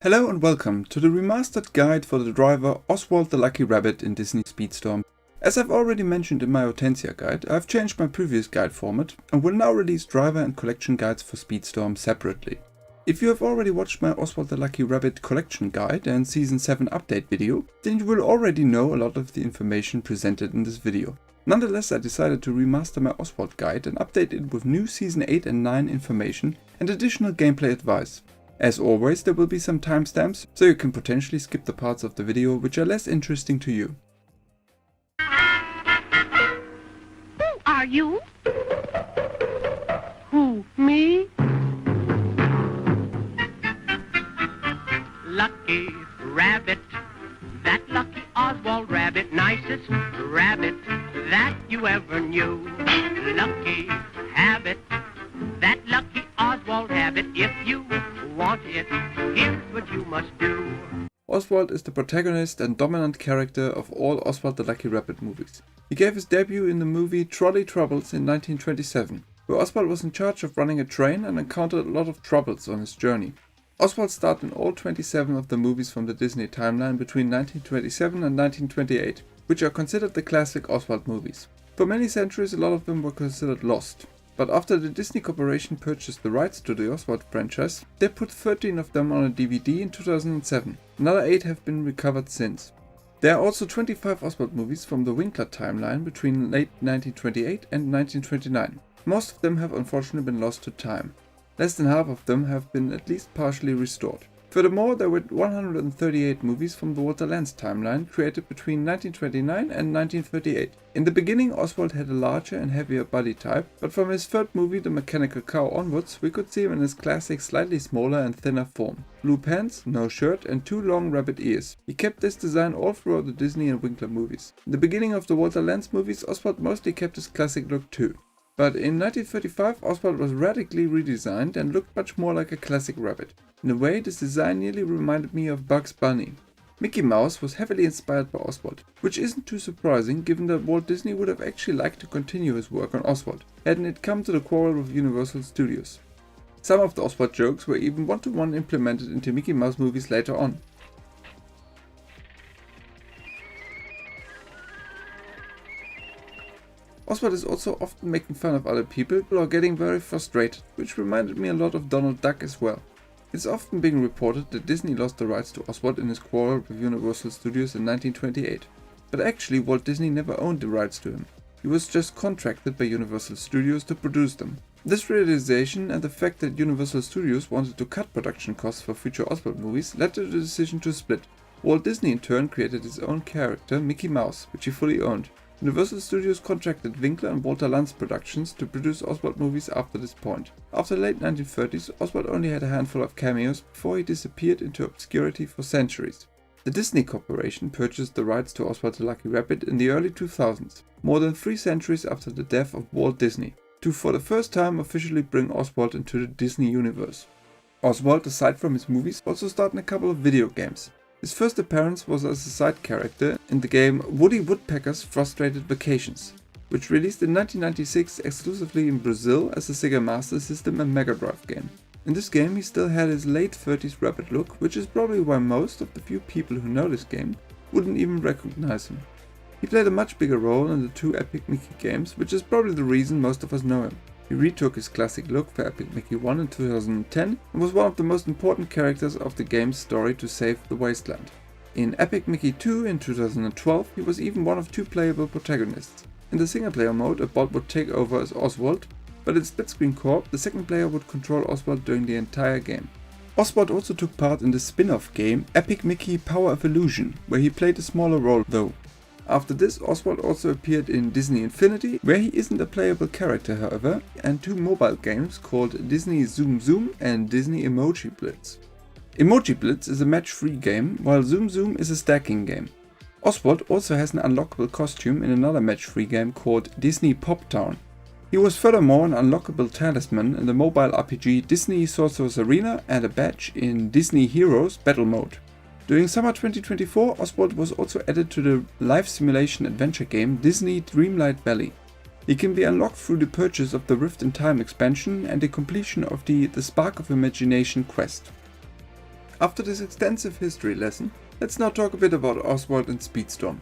Hello and welcome to the remastered guide for the driver Oswald the Lucky Rabbit in Disney Speedstorm. As I've already mentioned in my Hortensia guide, I've changed my previous guide format and will now release driver and collection guides for Speedstorm separately. If you have already watched my Oswald the Lucky Rabbit collection guide and Season 7 update video, then you will already know a lot of the information presented in this video. Nonetheless, I decided to remaster my Oswald guide and update it with new Season 8 and 9 information and additional gameplay advice. As always, there will be some timestamps, so you can potentially skip the parts of the video which are less interesting to you. Who are you? Who, me? Lucky rabbit, that lucky Oswald rabbit, nicest rabbit that you ever knew. Lucky habit, that lucky Oswald habit, if you want it, here's what you must do. Oswald is the protagonist and dominant character of all Oswald the Lucky Rabbit movies. He gave his debut in the movie Trolley Troubles in 1927, where Oswald was in charge of running a train and encountered a lot of troubles on his journey. Oswald starred in all 27 of the movies from the Disney timeline between 1927 and 1928, which are considered the classic Oswald movies. For many centuries, a lot of them were considered lost. But after the Disney Corporation purchased the rights to the Oswald franchise, they put 13 of them on a DVD in 2007. Another 8 have been recovered since. There are also 25 Oswald movies from the Winkler timeline between late 1928 and 1929. Most of them have unfortunately been lost to time. Less than half of them have been at least partially restored. Furthermore, there were 138 movies from the Walter Lantz timeline created between 1929 and 1938. In the beginning, Oswald had a larger and heavier body type, but from his third movie, The Mechanical Cow onwards, we could see him in his classic slightly smaller and thinner form. Blue pants, no shirt and 2 long rabbit ears. He kept this design all throughout the Disney and Winkler movies. In the beginning of the Walter Lantz movies, Oswald mostly kept his classic look too. But in 1935, Oswald was radically redesigned and looked much more like a classic rabbit. In a way, this design nearly reminded me of Bugs Bunny. Mickey Mouse was heavily inspired by Oswald, which isn't too surprising given that Walt Disney would have actually liked to continue his work on Oswald, hadn't it come to the quarrel with Universal Studios. Some of the Oswald jokes were even one-to-one implemented into Mickey Mouse movies later on. Oswald is also often making fun of other people or getting very frustrated, which reminded me a lot of Donald Duck as well. It's often being reported that Disney lost the rights to Oswald in his quarrel with Universal Studios in 1928. But actually Walt Disney never owned the rights to him. He was just contracted by Universal Studios to produce them. This realization and the fact that Universal Studios wanted to cut production costs for future Oswald movies led to the decision to split. Walt Disney in turn created his own character, Mickey Mouse, which he fully owned. Universal Studios contracted Winkler and Walter Lantz Productions to produce Oswald movies after this point. After the late 1930s, Oswald only had a handful of cameos before he disappeared into obscurity for centuries. The Disney Corporation purchased the rights to Oswald the Lucky Rabbit in the early 2000s, more than 3 centuries after the death of Walt Disney, to for the first time officially bring Oswald into the Disney universe. Oswald, aside from his movies, also starred in a couple of video games. His first appearance was as a side character in the game Woody Woodpecker's Frustrated Vacations, which released in 1996 exclusively in Brazil as a Sega Master System and Mega Drive game. In this game he still had his late 30s rabbit look, which is probably why most of the few people who know this game wouldn't even recognize him. He played a much bigger role in the 2 Epic Mickey games, which is probably the reason most of us know him. He retook his classic look for Epic Mickey 1 in 2010 and was one of the most important characters of the game's story to save the wasteland. In Epic Mickey 2 in 2012 he was even one of 2 playable protagonists. In the single player mode, a bot would take over as Oswald, but in split screen co-op the second player would control Oswald during the entire game. Oswald also took part in the spin-off game Epic Mickey Power Evolution, where he played a smaller role though. After this, Oswald also appeared in Disney Infinity, where he isn't a playable character however, and 2 mobile games called Disney Zoom Zoom and Disney Emoji Blitz. Emoji Blitz is a match-free game, while Zoom Zoom is a stacking game. Oswald also has an unlockable costume in another match-free game called Disney Pop Town. He was furthermore an unlockable talisman in the mobile RPG Disney Sorcerer's Arena and a badge in Disney Heroes Battle Mode. During summer 2024, Oswald was also added to the live simulation adventure game Disney Dreamlight Valley. He can be unlocked through the purchase of the Rift in Time expansion and the completion of the Spark of Imagination quest. After this extensive history lesson, let's now talk a bit about Oswald and Speedstorm.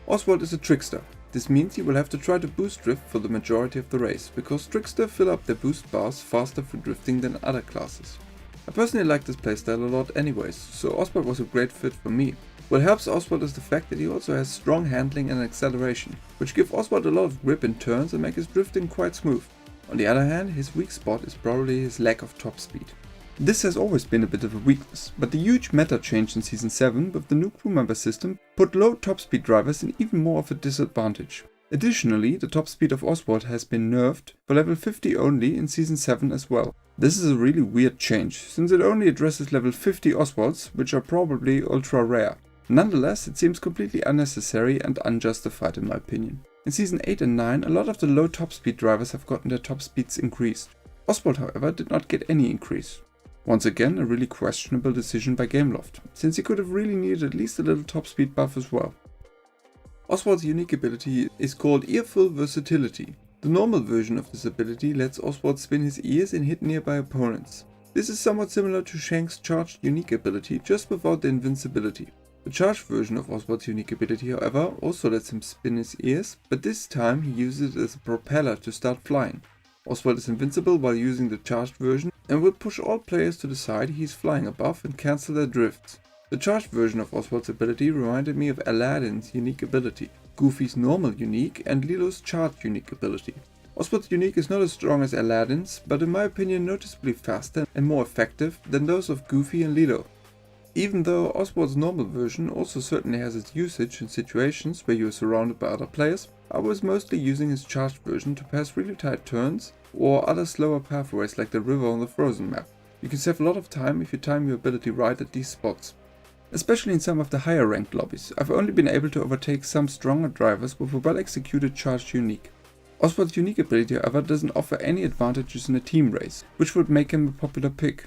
Oswald is a trickster. This means you will have to try to boost drift for the majority of the race, because trickster fill up their boost bars faster for drifting than other classes. I personally like this playstyle a lot anyways, so Oswald was a great fit for me. What helps Oswald is the fact that he also has strong handling and acceleration, which give Oswald a lot of grip in turns and make his drifting quite smooth. On the other hand, his weak spot is probably his lack of top speed. This has always been a bit of a weakness, but the huge meta change in Season 7 with the new crew member system put low top speed drivers in even more of a disadvantage. Additionally, the top speed of Oswald has been nerfed for level 50 only in Season 7 as well. This is a really weird change, since it only addresses level 50 Oswalds, which are probably ultra rare. Nonetheless, it seems completely unnecessary and unjustified in my opinion. In Season 8 and 9, a lot of the low top speed drivers have gotten their top speeds increased. Oswald, however, did not get any increase. Once again, a really questionable decision by Gameloft, since he could have really needed at least a little top speed buff as well. Oswald's unique ability is called Earful Versatility. The normal version of this ability lets Oswald spin his ears and hit nearby opponents. This is somewhat similar to Shank's charged unique ability, just without the invincibility. The charged version of Oswald's unique ability, however, also lets him spin his ears, but this time he uses it as a propeller to start flying. Oswald is invincible while using the charged version and will push all players to the side he is flying above and cancel their drifts. The charged version of Oswald's ability reminded me of Aladdin's unique ability, Goofy's normal unique, and Lilo's charged unique ability. Oswald's unique is not as strong as Aladdin's, but in my opinion noticeably faster and more effective than those of Goofy and Lilo. Even though Oswald's normal version also certainly has its usage in situations where you are surrounded by other players, I was mostly using his charged version to pass really tight turns or other slower pathways like the river on the Frozen map. You can save a lot of time if you time your ability right at these spots. Especially in some of the higher ranked lobbies, I've only been able to overtake some stronger drivers with a well executed charged unique. Oswald's unique ability, however, doesn't offer any advantages in a team race, which would make him a popular pick.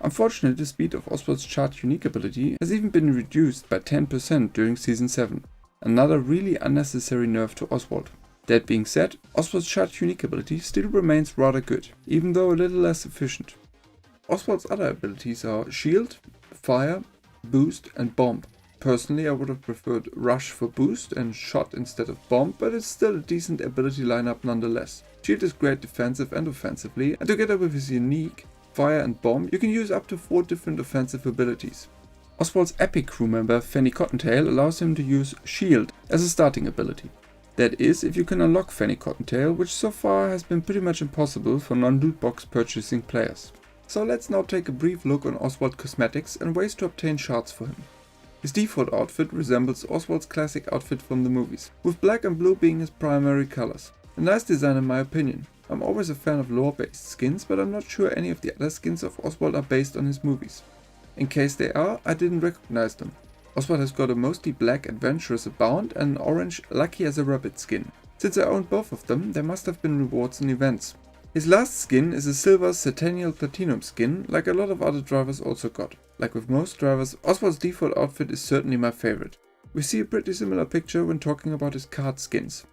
Unfortunately, the speed of Oswald's charged unique ability has even been reduced by 10% during Season 7, another really unnecessary nerf to Oswald. That being said, Oswald's charged unique ability still remains rather good, even though a little less efficient. Oswald's other abilities are Shield, Fire, Boost and Bomb. Personally, I would have preferred Rush for boost and Shot instead of Bomb, but it's still a decent ability lineup nonetheless. Shield is great defensive and offensively, and together with his unique Fire and Bomb, you can use up to 4 different offensive abilities. Oswald's epic crew member Fanny Cottontail allows him to use Shield as a starting ability. That is, if you can unlock Fanny Cottontail, which so far has been pretty much impossible for non-loot box purchasing players. So let's now take a brief look on Oswald Cosmetics and ways to obtain shards for him. His default outfit resembles Oswald's classic outfit from the movies, with black and blue being his primary colors. A nice design in my opinion. I'm always a fan of lore-based skins, but I'm not sure any of the other skins of Oswald are based on his movies. In case they are, I didn't recognize them. Oswald has got a mostly black Adventurous Abound and an orange Lucky as a Rabbit skin. Since I own both of them, there must have been rewards and events. His last skin is a silver Centennial Platinum skin, like a lot of other drivers also got. Like with most drivers, Oswald's default outfit is certainly my favorite. We see a pretty similar picture when talking about his Kart skins.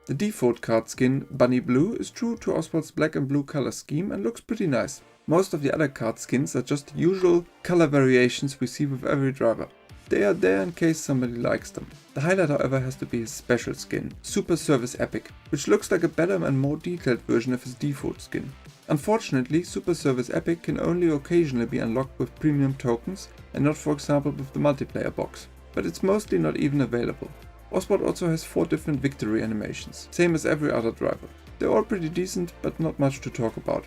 The default Kart skin, Bunny Blue, is true to Oswald's black and blue color scheme and looks pretty nice. Most of the other Kart skins are just the usual color variations we see with every driver. They are there in case somebody likes them. The highlight, however, has to be his special skin, Super Service Epic, which looks like a better and more detailed version of his default skin. Unfortunately, Super Service Epic can only occasionally be unlocked with premium tokens and not, for example, with the multiplayer box, but it's mostly not even available. Oswald also has 4 different victory animations, same as every other driver. They're all pretty decent, but not much to talk about.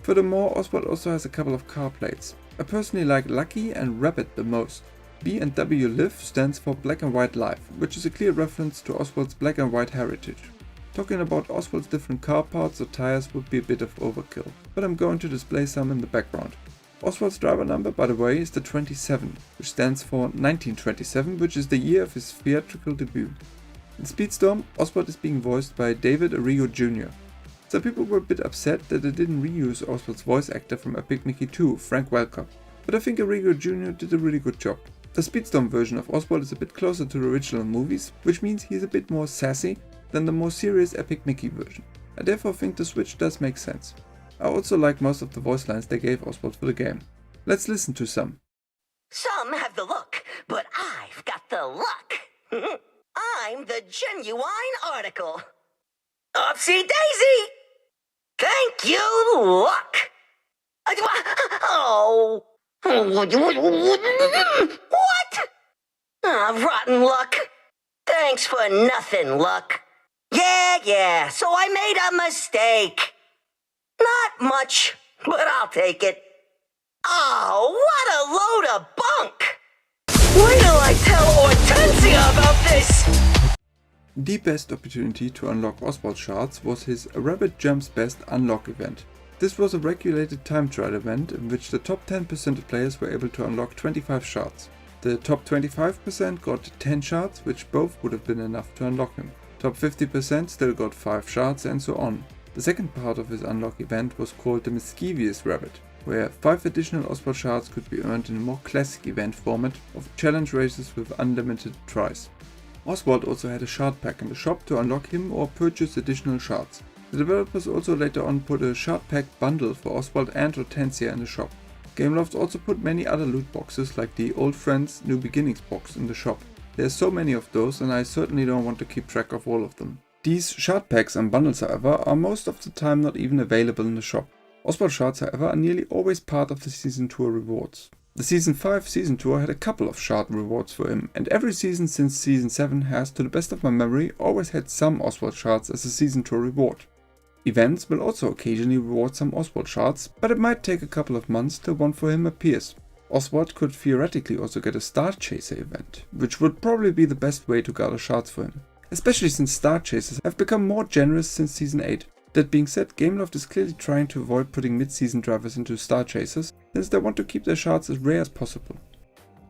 Furthermore, Oswald also has a couple of car plates. I personally like Lucky and Rabbit the most. B and W Live stands for Black and White Life, which is a clear reference to Oswald's black and white heritage. Talking about Oswald's different car parts or tires would be a bit of overkill, but I'm going to display some in the background. Oswald's driver number, by the way, is the 27, which stands for 1927, which is the year of his theatrical debut. In Speedstorm, Oswald is being voiced by David Arrigo Jr. Some people were a bit upset that they didn't reuse Oswald's voice actor from Epic Mickey 2, Frank Welker, but I think Arrigo Jr. did a really good job. The Speedstorm version of Oswald is a bit closer to the original movies, which means he's a bit more sassy than the more serious Epic Mickey version. I therefore think the switch does make sense. I also like most of the voice lines they gave Oswald for the game. Let's listen to some. Some have the look, but I've got the luck. I'm the genuine article. Oopsie daisy! Thank you, luck! Oh! What? Rotten luck. Thanks for nothing, luck. Yeah, so I made a mistake. Not much, but I'll take it. Oh, what a load of bunk! Wait till I tell Hortensia about this! The best opportunity to unlock Oswald Shards was his Rabbit Jumps Best Unlock event. This was a regulated time trial event in which the top 10% of players were able to unlock 25 shards. The top 25% got 10 shards, which both would have been enough to unlock him. Top 50% still got 5 shards, and so on. The second part of his unlock event was called the Mischievous Rabbit, where 5 additional Oswald shards could be earned in a more classic event format of challenge races with unlimited tries. Oswald also had a shard pack in the shop to unlock him or purchase additional shards. The developers also later on put a shard pack bundle for Oswald and Hortensia in the shop. Gameloft also put many other loot boxes like the Old Friends New Beginnings box in the shop. There are so many of those, and I certainly don't want to keep track of all of them. These shard packs and bundles, however, are most of the time not even available in the shop. Oswald shards, however, are nearly always part of the Season Tour rewards. The Season 5 Season Tour had a couple of shard rewards for him, and every season since Season 7 has, to the best of my memory, always had some Oswald shards as a Season Tour reward. Events will also occasionally reward some Oswald shards, but it might take a couple of months till one for him appears. Oswald could theoretically also get a Star Chaser event, which would probably be the best way to gather shards for him, especially since Star Chasers have become more generous since Season 8. That being said, Gameloft is clearly trying to avoid putting mid-season drivers into Star Chasers, since they want to keep their shards as rare as possible.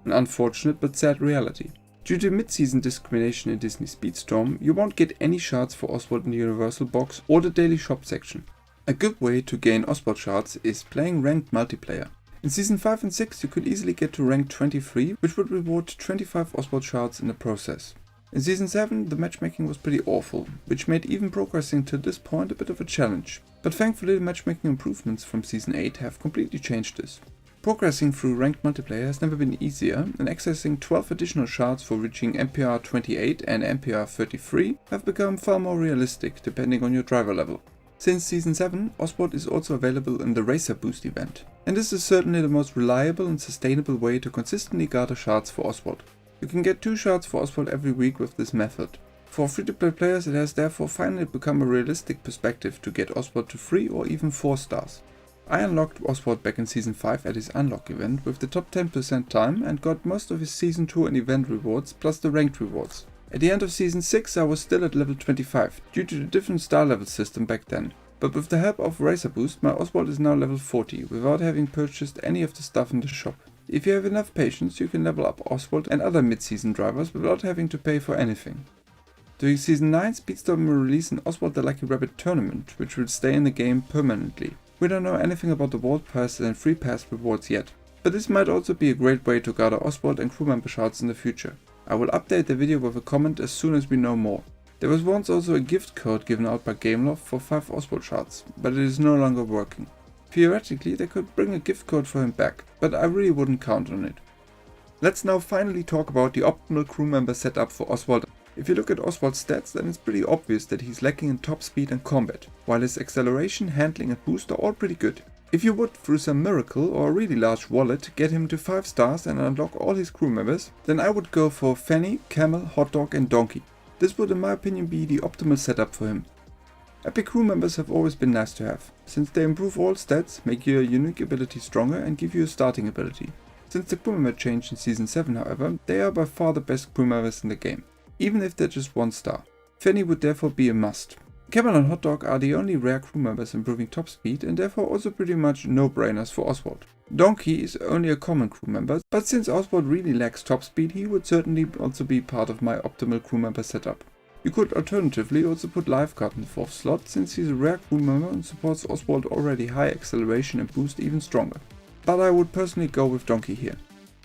An unfortunate but sad reality. Due to mid-season discrimination in Disney Speedstorm, you won't get any shards for Oswald in the Universal box or the daily shop section. A good way to gain Oswald shards is playing ranked multiplayer. In Season 5 and 6 you could easily get to rank 23, which would reward 25 Oswald shards in the process. In Season 7 the matchmaking was pretty awful, which made even progressing to this point a bit of a challenge. But thankfully the matchmaking improvements from Season 8 have completely changed this. Progressing through ranked multiplayer has never been easier, and accessing 12 additional shards for reaching MPR 28 and MPR 33 have become far more realistic depending on your driver level. Since Season 7, Oswald is also available in the Racer Boost event, and this is certainly the most reliable and sustainable way to consistently gather shards for Oswald. You can get 2 shards for Oswald every week with this method. For free-to-play players it has therefore finally become a realistic perspective to get Oswald to 3 or even 4 stars. I unlocked Oswald back in Season 5 at his unlock event with the top 10% time and got most of his Season 2 and event rewards plus the ranked rewards. At the end of Season 6 I was still at level 25 due to the different star level system back then, but with the help of Racer Boost my Oswald is now level 40 without having purchased any of the stuff in the shop. If you have enough patience you can level up Oswald and other mid-season drivers without having to pay for anything. During Season 9 Speedstorm will release an Oswald the Lucky Rabbit tournament which will stay in the game permanently. We don't know anything about the Vault Pass and Free Pass rewards yet, but this might also be a great way to gather Oswald and crew member shards in the future. I will update the video with a comment as soon as we know more. There was once also a gift code given out by Gameloft for 5 Oswald shards, but it is no longer working. Theoretically they could bring a gift code for him back, but I really wouldn't count on it. Let's now finally talk about the optimal crew member setup for Oswald. If you look at Oswald's stats, then it's pretty obvious that he's lacking in top speed and combat, while his acceleration, handling and boost are all pretty good. If you would, through some miracle or a really large wallet, get him to 5 stars and unlock all his crew members, then I would go for Fanny, Camel, Hot Dog and Donkey. This would in my opinion be the optimal setup for him. Epic crew members have always been nice to have, since they improve all stats, make your unique ability stronger and give you a starting ability. Since the crew member changed in Season 7 however, they are by far the best crew members in the game, even if they're just 1 star. Fanny would therefore be a must. Camel and Hot Dog are the only rare crew members improving top speed and therefore also pretty much no-brainers for Oswald. Donkey is only a common crew member, but since Oswald really lacks top speed he would certainly also be part of my optimal crew member setup. You could alternatively also put Lifeguard in the 4th slot since he's a rare crew member and supports Oswald already high acceleration and boost even stronger. But I would personally go with Donkey here.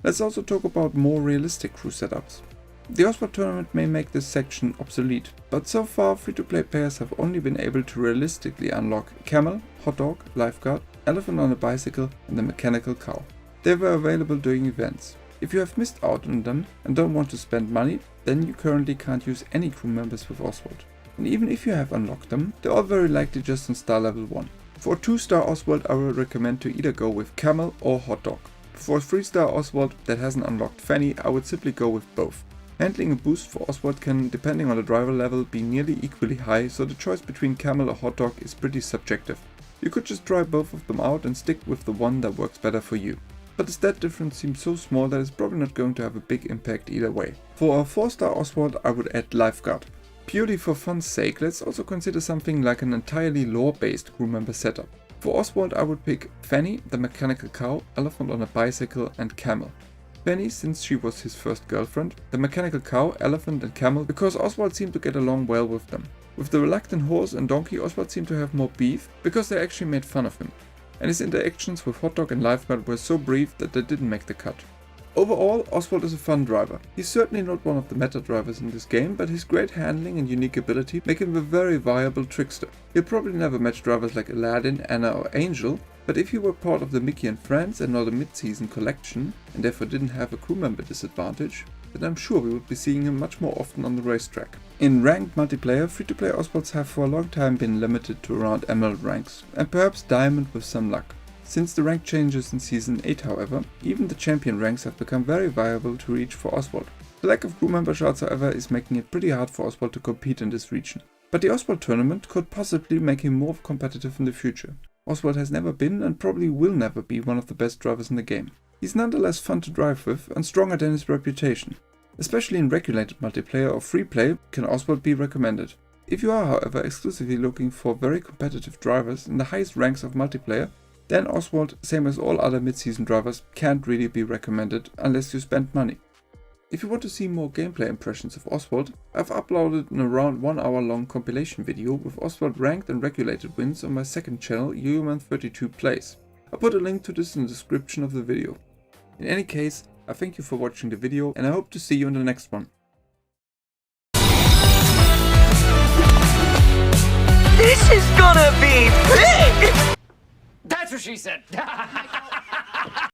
Let's also talk about more realistic crew setups. The Oswald tournament may make this section obsolete, but so far free-to-play players have only been able to realistically unlock Camel, Hot Dog, Lifeguard, Elephant on a Bicycle and the Mechanical Cow. They were available during events. If you have missed out on them and don't want to spend money, then you currently can't use any crew members with Oswald. And even if you have unlocked them, they're all very likely just on star level 1. For a 2-star Oswald, I would recommend to either go with Camel or Hot Dog. For a 3-star Oswald that hasn't unlocked Fanny, I would simply go with both. Handling a boost for Oswald can, depending on the driver level, be nearly equally high, so the choice between Camel or Hot Dog is pretty subjective. You could just try both of them out and stick with the one that works better for you. But the stat difference seems so small that it's probably not going to have a big impact either way. For a 4-star Oswald, I would add Lifeguard. Purely for fun's sake, let's also consider something like an entirely lore-based crew member setup. For Oswald, I would pick Fanny, the mechanical cow, elephant on a bicycle, and camel. Fanny, since she was his first girlfriend, the mechanical cow, elephant, and camel because Oswald seemed to get along well with them. With the reluctant horse and donkey, Oswald seemed to have more beef because they actually made fun of him. And his interactions with Hot Dog and Lifeguard were so brief that they didn't make the cut. Overall, Oswald is a fun driver. He's certainly not one of the meta drivers in this game, but his great handling and unique ability make him a very viable trickster. He'll probably never match drivers like Aladdin, Anna or Angel, but if he were part of the Mickey and Friends and not a mid-season collection, and therefore didn't have a crew member disadvantage, then I'm sure we would be seeing him much more often on the racetrack. In ranked multiplayer, free-to-play Oswalds have for a long time been limited to around Emerald ranks, and perhaps Diamond with some luck. Since the rank changes in Season 8 however, even the champion ranks have become very viable to reach for Oswald. The lack of crew member shards however is making it pretty hard for Oswald to compete in this region. But the Oswald tournament could possibly make him more competitive in the future. Oswald has never been and probably will never be one of the best drivers in the game. He's nonetheless fun to drive with and stronger than his reputation. Especially in regulated multiplayer or free play can Oswald be recommended. If you are however exclusively looking for very competitive drivers in the highest ranks of multiplayer, then Oswald, same as all other mid-season drivers, can't really be recommended unless you spend money. If you want to see more gameplay impressions of Oswald, I've uploaded an around 1 hour long compilation video with Oswald ranked and regulated wins on my second channel, YoYoMan32 Plays. I'll put a link to this in the description of the video. In any case, I thank you for watching the video and I hope to see you in the next one. This is gonna be big! That's what she said.